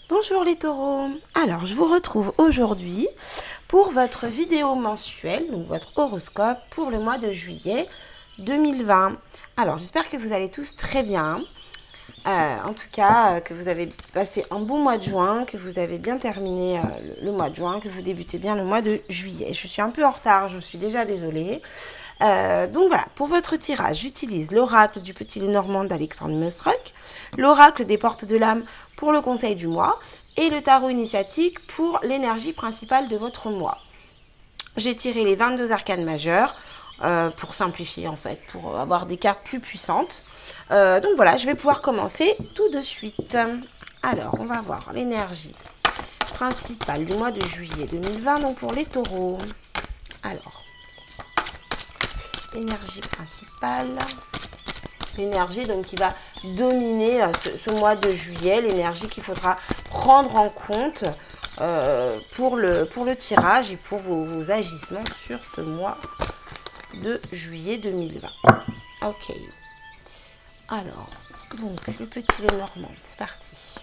Bonjour les taureaux, alors je vous retrouve aujourd'hui pour votre vidéo mensuelle, donc votre horoscope pour le mois de juillet 2020. Alors j'espère que vous allez tous très bien, en tout cas que vous avez passé un bon mois de juin, que vous avez bien terminé le mois de juin, que vous débutez bien le mois de juillet. Je suis un peu en retard, je suis déjà désolée. Donc voilà, pour votre tirage, j'utilise l'oracle du Petit Lenormand d'Alexandre Musruck, l'oracle des portes de l'âme pour le conseil du mois et le tarot initiatique pour l'énergie principale de votre mois. J'ai tiré les 22 arcanes majeures pour simplifier en fait, pour avoir des cartes plus puissantes. Donc voilà, je vais pouvoir commencer tout de suite. Alors, on va voir l'énergie principale du mois de juillet 2020, donc pour les taureaux. Alors, énergie principale, l'énergie donc qui va dominer ce mois de juillet, l'énergie qu'il faudra prendre en compte pour le tirage et pour vos agissements sur ce mois de juillet 2020. Ok, alors donc le Petit Lenormand, c'est parti.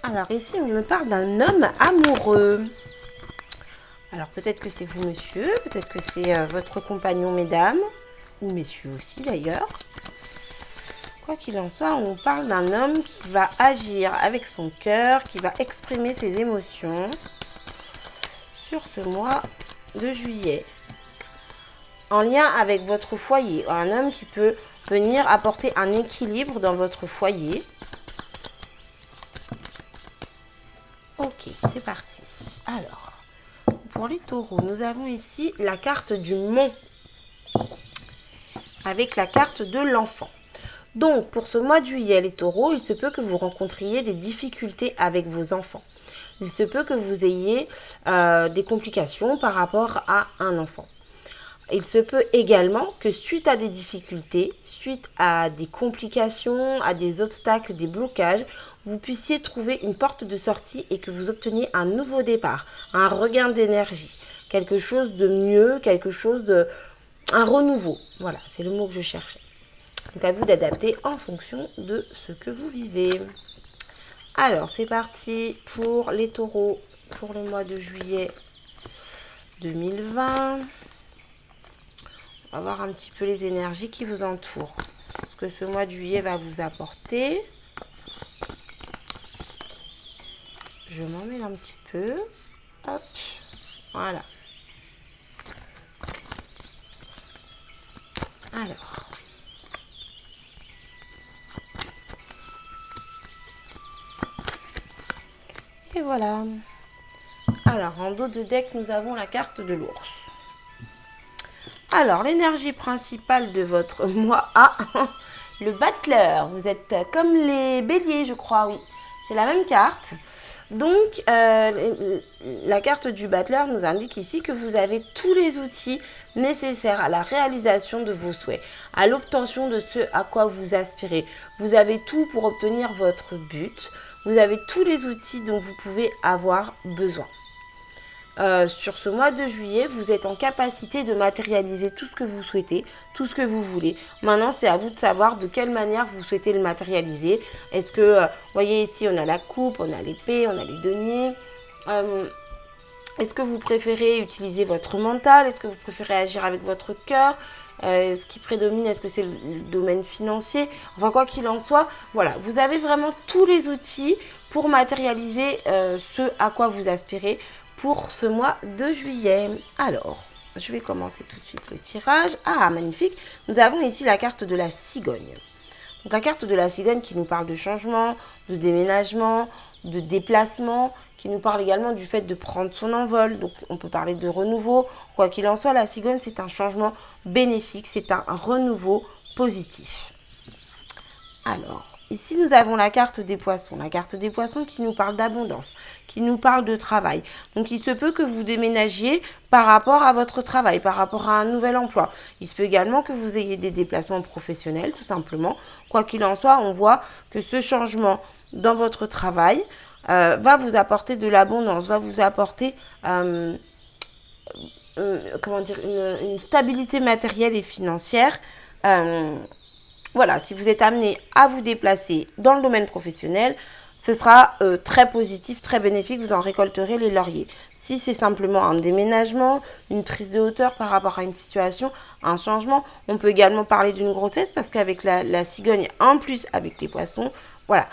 Alors ici, on me parle d'un homme amoureux. Alors peut-être que c'est vous, monsieur, peut-être que c'est votre compagnon, mesdames, ou messieurs aussi d'ailleurs. Quoi qu'il en soit, on parle d'un homme qui va agir avec son cœur, qui va exprimer ses émotions sur ce mois de juillet. En lien avec votre foyer, un homme qui peut venir apporter un équilibre dans votre foyer. Ok, c'est parti. Alors, pour les taureaux, nous avons ici la carte du mont avec la carte de l'enfant. Donc, pour ce mois de juillet, les taureaux, il se peut que vous rencontriez des difficultés avec vos enfants. Il se peut que vous ayez des complications par rapport à un enfant. Il se peut également que suite à des difficultés, suite à des complications, à des obstacles, des blocages, vous puissiez trouver une porte de sortie et que vous obteniez un nouveau départ, un regain d'énergie, quelque chose de mieux, quelque chose de... un renouveau. Voilà, c'est le mot que je cherchais. Donc à vous d'adapter en fonction de ce que vous vivez. Alors, c'est parti pour les taureaux pour le mois de juillet 2020. On va voir un petit peu les énergies qui vous entourent. Ce que ce mois de juillet va vous apporter. Je m'en mêle un petit peu. Hop. Voilà. Alors. Et voilà. Alors, en dos de deck, nous avons la carte de l'ours. Alors, l'énergie principale de votre mois A, le battleur. Vous êtes comme les béliers, je crois, oui. C'est la même carte. Donc, la carte du battleur nous indique ici que vous avez tous les outils nécessaires à la réalisation de vos souhaits, à l'obtention de ce à quoi vous aspirez. Vous avez tout pour obtenir votre but. Vous avez tous les outils dont vous pouvez avoir besoin. Sur ce mois de juillet, vous êtes en capacité de matérialiser tout ce que vous souhaitez, tout ce que vous voulez. Maintenant, c'est à vous de savoir de quelle manière vous souhaitez le matérialiser. Est-ce que, vous voyez ici, on a la coupe, on a l'épée, on a les deniers. Est-ce que vous préférez utiliser votre mental? Est-ce que vous préférez agir avec votre cœur? Ce qui prédomine, est-ce que c'est le domaine financier? Enfin, quoi qu'il en soit, voilà, vous avez vraiment tous les outils pour matérialiser ce à quoi vous aspirez pour ce mois de juillet. Alors, je vais commencer tout de suite le tirage. Ah, magnifique. Nous avons ici la carte de la cigogne. Donc, la carte de la cigogne qui nous parle de changement, de déménagement, de déplacement, qui nous parle également du fait de prendre son envol. Donc, on peut parler de renouveau. Quoi qu'il en soit, la cigogne, c'est un changement bénéfique, c'est un renouveau positif. Alors, ici nous avons la carte des poissons. La carte des poissons qui nous parle d'abondance, qui nous parle de travail. Donc il se peut que vous déménagiez par rapport à votre travail, par rapport à un nouvel emploi. Il se peut également que vous ayez des déplacements professionnels, tout simplement. Quoi qu'il en soit, on voit que ce changement dans votre travail va vous apporter de l'abondance, va vous apporter comment dire, une stabilité matérielle et financière. Voilà, si vous êtes amené à vous déplacer dans le domaine professionnel, ce sera très positif, très bénéfique, vous en récolterez les lauriers. Si c'est simplement un déménagement, une prise de hauteur par rapport à une situation, un changement, on peut également parler d'une grossesse parce qu'avec la cigogne, en plus avec les poissons, voilà.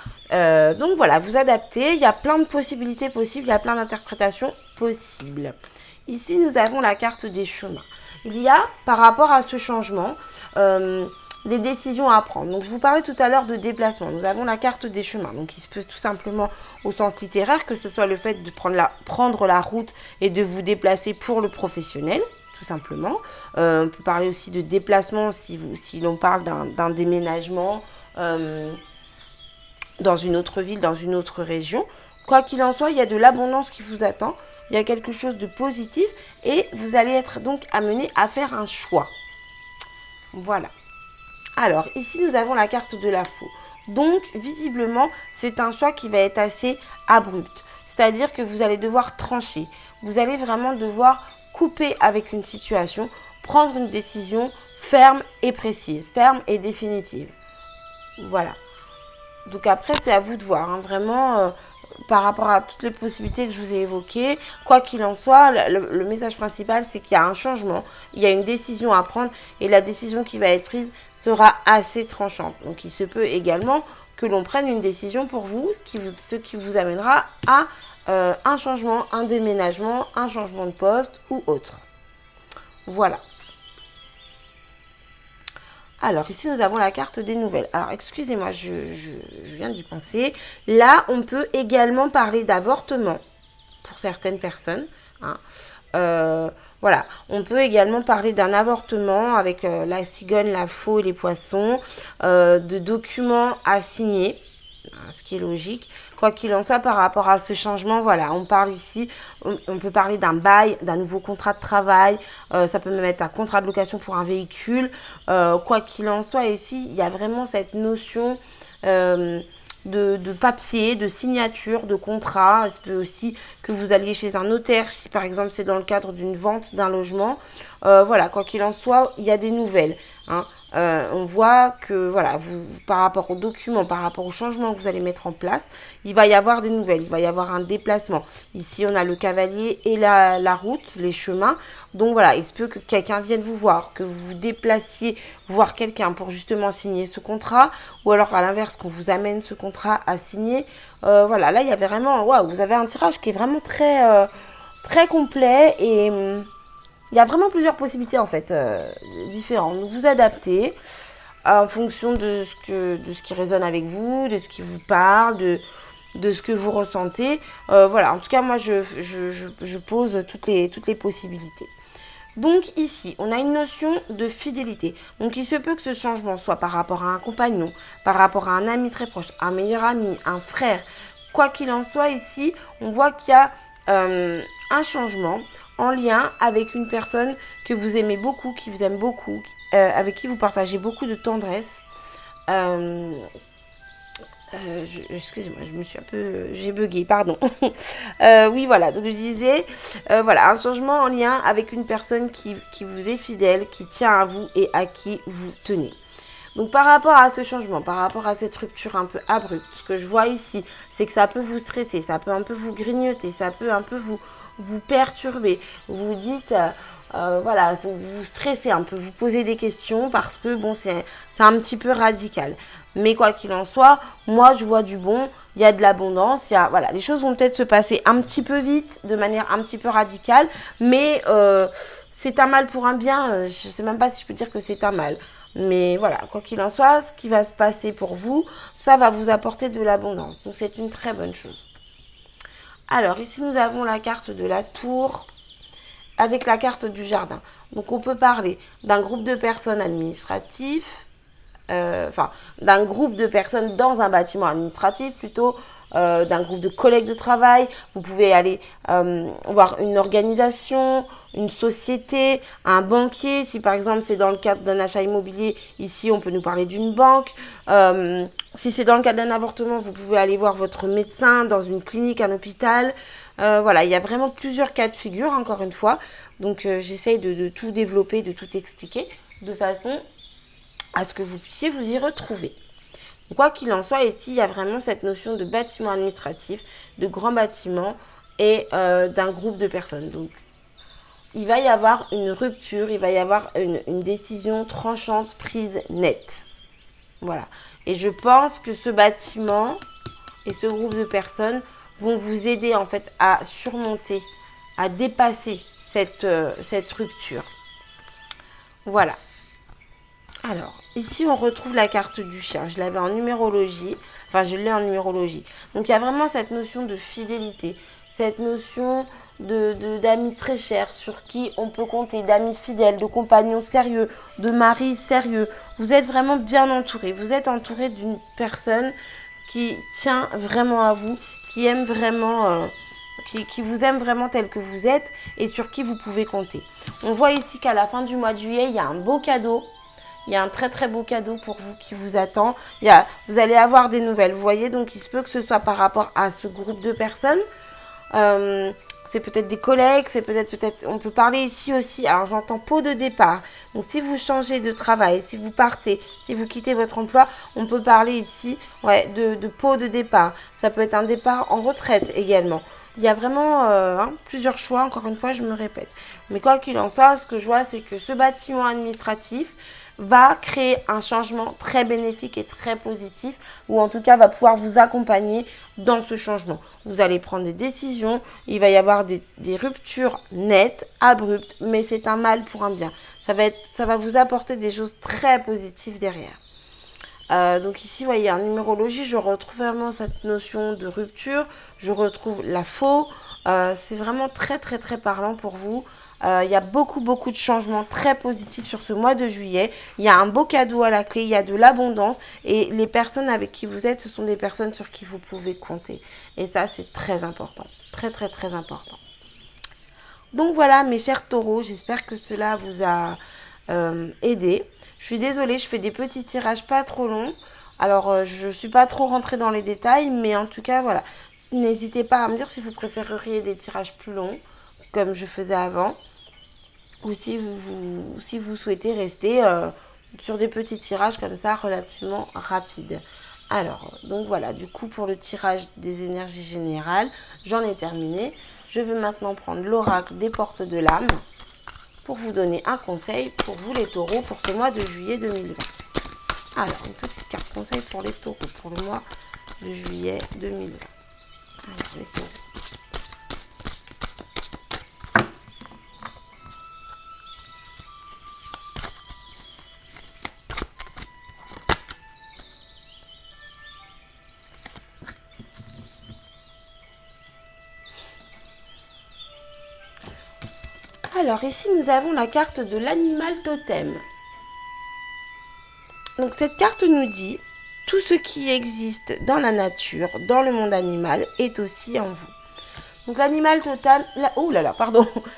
Donc voilà, vous adaptez, il y a plein de possibilités possibles, il y a plein d'interprétations possibles. Ici, nous avons la carte des chemins. Il y a, par rapport à ce changement, des décisions à prendre. Donc, je vous parlais tout à l'heure de déplacement. Nous avons la carte des chemins. Donc, il se peut tout simplement, au sens littéraire, que ce soit le fait de prendre la route et de vous déplacer pour le professionnel, tout simplement. On peut parler aussi de déplacement si l'on parle d'un déménagement dans une autre ville, dans une autre région. Quoi qu'il en soit, il y a de l'abondance qui vous attend. Il y a quelque chose de positif et vous allez être donc amené à faire un choix. Voilà. Alors, ici, nous avons la carte de la faux. Donc, visiblement, c'est un choix qui va être assez abrupt. C'est-à-dire que vous allez devoir trancher. Vous allez vraiment devoir couper avec une situation, prendre une décision ferme et précise, ferme et définitive. Voilà. Donc après, c'est à vous de voir. Hein, vraiment, par rapport à toutes les possibilités que je vous ai évoquées, quoi qu'il en soit, le message principal, c'est qu'il y a un changement, il y a une décision à prendre et la décision qui va être prise sera assez tranchante. Donc il se peut également que l'on prenne une décision pour vous, ce qui vous amènera à un changement, un déménagement, un changement de poste ou autre. Voilà. Alors ici nous avons la carte des nouvelles. Alors excusez-moi, je viens d'y penser. Là on peut également parler d'avortement pour certaines personnes. Hein. Voilà, on peut également parler d'un avortement avec la cigogne, la faux et les poissons, de documents à signer, ce qui est logique. Quoi qu'il en soit par rapport à ce changement, voilà, on parle ici, on peut parler d'un bail, d'un nouveau contrat de travail, ça peut même être un contrat de location pour un véhicule. Quoi qu'il en soit, ici, il y a vraiment cette notion de papier, de signature, de contrat. Il se peut aussi que vous alliez chez un notaire, si par exemple c'est dans le cadre d'une vente d'un logement. Voilà, quoi qu'il en soit, il y a des nouvelles. Hein. On voit que voilà, par rapport aux documents, par rapport aux changements que vous allez mettre en place, il va y avoir des nouvelles, il va y avoir un déplacement. Ici, on a le cavalier et la route, les chemins. Donc voilà, il se peut que quelqu'un vienne vous voir, que vous vous déplaciez voir quelqu'un pour justement signer ce contrat, ou alors à l'inverse, qu'on vous amène ce contrat à signer. Voilà, là, il y avait vraiment, waouh, vous avez un tirage qui est vraiment très, très complet et il y a vraiment plusieurs possibilités en fait différentes. Donc vous adaptez en fonction de ce qui résonne avec vous, de ce qui vous parle, de ce que vous ressentez. Voilà, en tout cas moi je pose toutes les possibilités. Donc ici, on a une notion de fidélité. Donc il se peut que ce changement soit par rapport à un compagnon, par rapport à un ami très proche, un meilleur ami, un frère. Quoi qu'il en soit, ici, on voit qu'il y a un changement en lien avec une personne que vous aimez beaucoup, qui vous aime beaucoup, avec qui vous partagez beaucoup de tendresse. Excusez-moi, je me suis un peu... j'ai bugué, pardon. Oui, voilà, donc je disais, voilà, un changement en lien avec une personne qui vous est fidèle, qui tient à vous et à qui vous tenez. Donc par rapport à ce changement, par rapport à cette rupture un peu abrupte, ce que je vois ici, c'est que ça peut vous stresser, ça peut un peu vous grignoter, ça peut un peu vous perturber. Vous dites... voilà, vous stressez un peu, vous posez des questions parce que bon, c'est un petit peu radical. Mais quoi qu'il en soit, moi je vois du bon, il y a de l'abondance, voilà, les choses vont peut-être se passer un petit peu vite, de manière un petit peu radicale, mais c'est un mal pour un bien, je ne sais même pas si je peux dire que c'est un mal. Mais voilà, quoi qu'il en soit, ce qui va se passer pour vous, ça va vous apporter de l'abondance. Donc c'est une très bonne chose. Alors ici nous avons la carte de la tour avec la carte du jardin. Donc on peut parler d'un groupe de personnes administratifs, enfin, d'un groupe de personnes dans un bâtiment administratif plutôt, d'un groupe de collègues de travail. Vous pouvez aller voir une organisation, une société, un banquier. Si par exemple c'est dans le cadre d'un achat immobilier, ici on peut nous parler d'une banque. Si c'est dans le cadre d'un avortement, vous pouvez aller voir votre médecin dans une clinique, un hôpital. Voilà, il y a vraiment plusieurs cas de figure, encore une fois. Donc j'essaye de tout développer, de tout expliquer, de façon à ce que vous puissiez vous y retrouver. Quoi qu'il en soit, ici, il y a vraiment cette notion de bâtiment administratif, de grand bâtiment et d'un groupe de personnes. Donc, il va y avoir une rupture, il va y avoir une décision tranchante, prise nette. Voilà. Et je pense que ce bâtiment et ce groupe de personnes vont vous aider en fait à surmonter, à dépasser cette rupture. Voilà. Alors, ici, on retrouve la carte du chien. Je l'avais en numérologie. Enfin, je l'ai en numérologie. Donc, il y a vraiment cette notion de fidélité. Cette notion d'amis très chers sur qui on peut compter, d'amis fidèles, de compagnons sérieux, de maris sérieux. Vous êtes vraiment bien entouré. Vous êtes entouré d'une personne qui tient vraiment à vous, qui aime vraiment... qui vous aime vraiment tel que vous êtes et sur qui vous pouvez compter. On voit ici qu'à la fin du mois de juillet, il y a un beau cadeau. Il y a un très très beau cadeau pour vous qui vous attend. Vous allez avoir des nouvelles. Vous voyez, donc il se peut que ce soit par rapport à ce groupe de personnes. C'est peut-être des collègues, c'est peut-être, on peut parler ici aussi. Alors j'entends pot de départ. Donc si vous changez de travail, si vous partez, si vous quittez votre emploi, on peut parler ici de pot de départ. Ça peut être un départ en retraite également. Il y a vraiment plusieurs choix, encore une fois, je me répète. Mais quoi qu'il en soit, ce que je vois, c'est que ce bâtiment administratif va créer un changement très bénéfique et très positif, ou en tout cas va pouvoir vous accompagner dans ce changement. Vous allez prendre des décisions, il va y avoir des ruptures nettes, abruptes, mais c'est un mal pour un bien. Ça va vous apporter des choses très positives derrière. Donc ici, vous voyez, en numérologie, je retrouve vraiment cette notion de rupture, je retrouve la faux. C'est vraiment très très très parlant pour vous. Il y a beaucoup de changements très positifs sur ce mois de juillet. Il y a un beau cadeau à la clé, il y a de l'abondance. Et les personnes avec qui vous êtes, ce sont des personnes sur qui vous pouvez compter. Et ça, c'est très important. Très très très important. Donc voilà, mes chers taureaux, j'espère que cela vous a aidé. Je suis désolée, je fais des petits tirages pas trop longs. Alors, je ne suis pas trop rentrée dans les détails, mais en tout cas, voilà. N'hésitez pas à me dire si vous préféreriez des tirages plus longs, comme je faisais avant. Ou si vous souhaitez rester sur des petits tirages comme ça, relativement rapides. Alors, donc voilà, du coup, pour le tirage des énergies générales, j'en ai terminé. Je vais maintenant prendre l'oracle des portes de l'âme pour vous donner un conseil pour vous les taureaux pour ce mois de juillet 2020. Alors, une petite carte conseil pour les taureaux pour le mois de juillet 2020. Alors, les taureaux. Alors ici nous avons la carte de l'animal totem. Donc cette carte nous dit tout ce qui existe dans la nature, dans le monde animal est aussi en vous. Donc l'animal totem,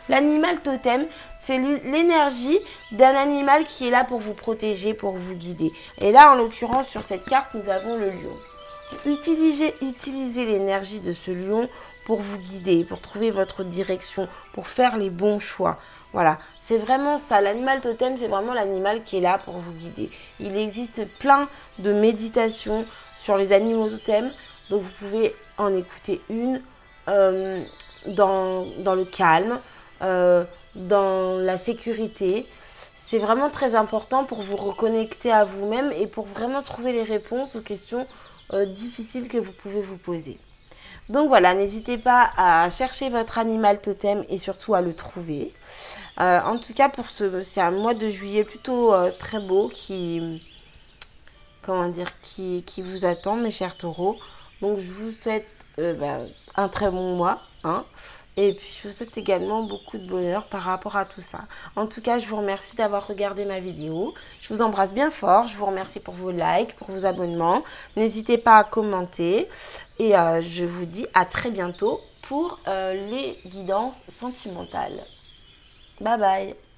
l'animal totem, c'est l'énergie d'un animal qui est là pour vous protéger, pour vous guider. Et là en l'occurrence sur cette carte nous avons le lion. Utilisez l'énergie de ce lion pour vous guider, pour trouver votre direction, pour faire les bons choix. Voilà, c'est vraiment ça. L'animal totem, c'est vraiment l'animal qui est là pour vous guider. Il existe plein de méditations sur les animaux totems, donc vous pouvez en écouter une dans le calme, dans la sécurité. C'est vraiment très important pour vous reconnecter à vous-même et pour vraiment trouver les réponses aux questions difficiles que vous pouvez vous poser. Donc voilà, n'hésitez pas à chercher votre animal totem et surtout à le trouver. En tout cas, c'est un mois de juillet plutôt très beau qui vous attend, mes chers taureaux. Donc je vous souhaite un très bon mois. Et puis, je vous souhaite également beaucoup de bonheur par rapport à tout ça. En tout cas, je vous remercie d'avoir regardé ma vidéo. Je vous embrasse bien fort. Je vous remercie pour vos likes, pour vos abonnements. N'hésitez pas à commenter. Et je vous dis à très bientôt pour les guidances sentimentales. Bye bye.